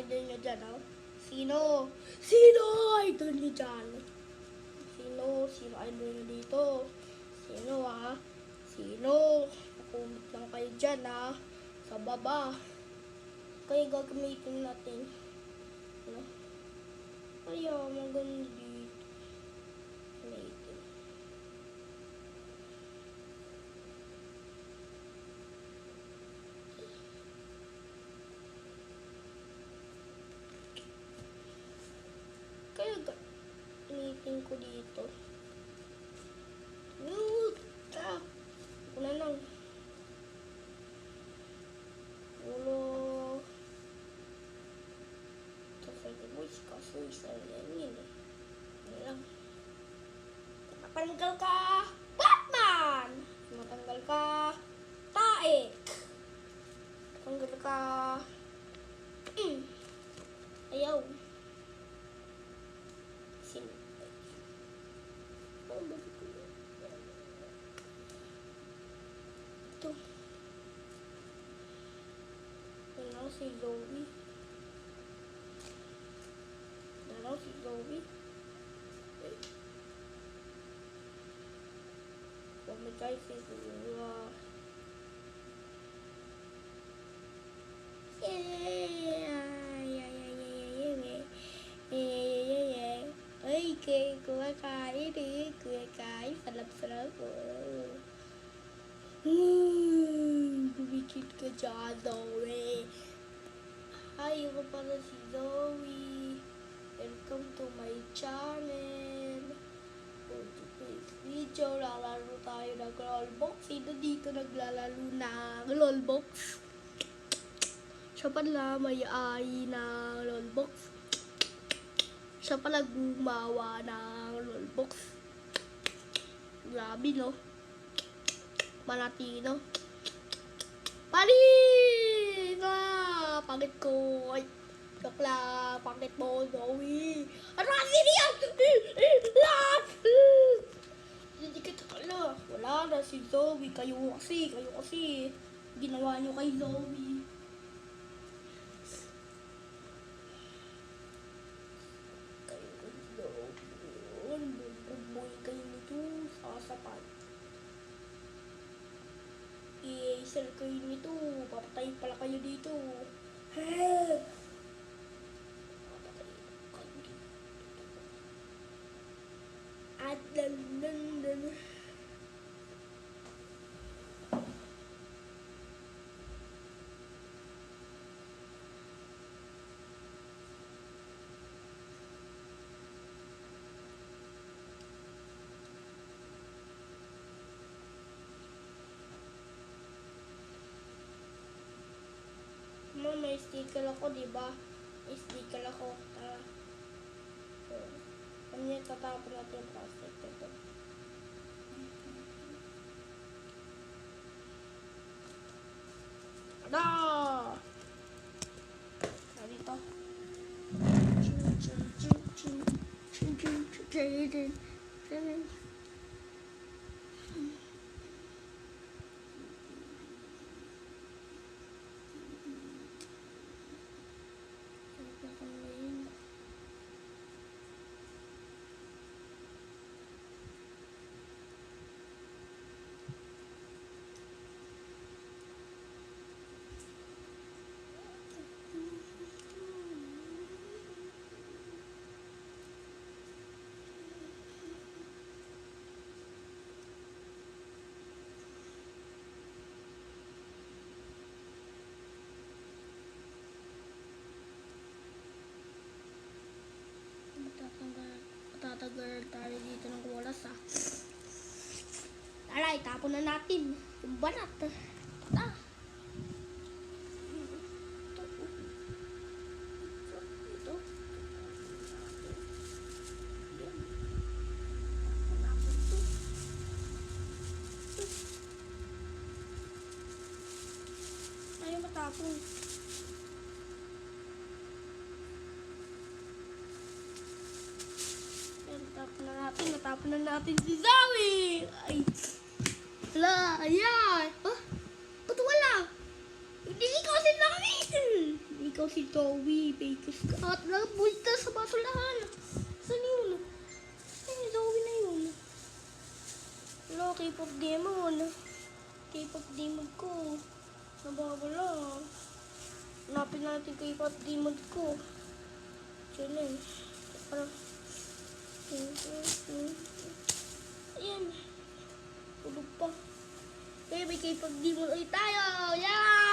idol nyo dyan, oh? Sino? Sino idol nyo dyan? Sino idol nyo dito? Sino, ha? Sino? Nakumit lang kayo dyan, ha? Sa baba. Kaya gagamitin natin. Ano? Kaya maganda dito. Gamitin. Kaya gamitin ko dito. Una lang. Ulo. Boys, kaso isa lang yun eh. Ano lang. Matanggal ka, Batman! Matanggal ka, Taek! Matanggal ka, ayaw. Ito. Ano si Zoe? Ano si Zoe? Pumigay si Zoe. Ay, kumakain eh. Kumakain. Sarap-sarap. Bumikit ka dyan, Zoe. Hi, ako pala si Zoe. Welcome to my channel. For today's video, lalaro tayo ng Lolbox. Sino dito naglalaro ng Lolbox? Siya pala may-ari ng Lolbox. Siya pala gumawa ng Lolbox. Grabe, no? Manatino. Paris! Pangit ko. Ay, bakla. Pangit mo, Zoe. Ano kasi niyan? Hindi kita kala. Wala na si Zoe. Kayo kasi. Ginawa nyo kay Zoe. Kayo nito. Sasapat. I-sell kayo nito. Papatay pala kayo dito. Hey! Papatay kayo dito. At dan. May sticker ako, diba? May sticker ako. Tara. So, kanya tatapon natin yung plastic. Ito. Tada! Dito. Matatagal tayo dito ng oras, ha. Tara, itapon na natin yung banat. Tara. Ito. Ayaw matapon. Natapon na natin si Zoe! Ay! Wala! Ayan! Oh! Ba't wala? Hindi ikaw si Zoe! Hindi ikaw si Zoe. Bakers ka. At nabulta sa basulahan. Saan yun? Ay, Zoe na yun. Wala, K-pop demon. K-pop demon ko. Nabawala. Hanapin natin K-pop demon ko. Diyan eh. Parang... Ayan. Tulog pa. Baby, K-pop demon ulit tayo. Yeah!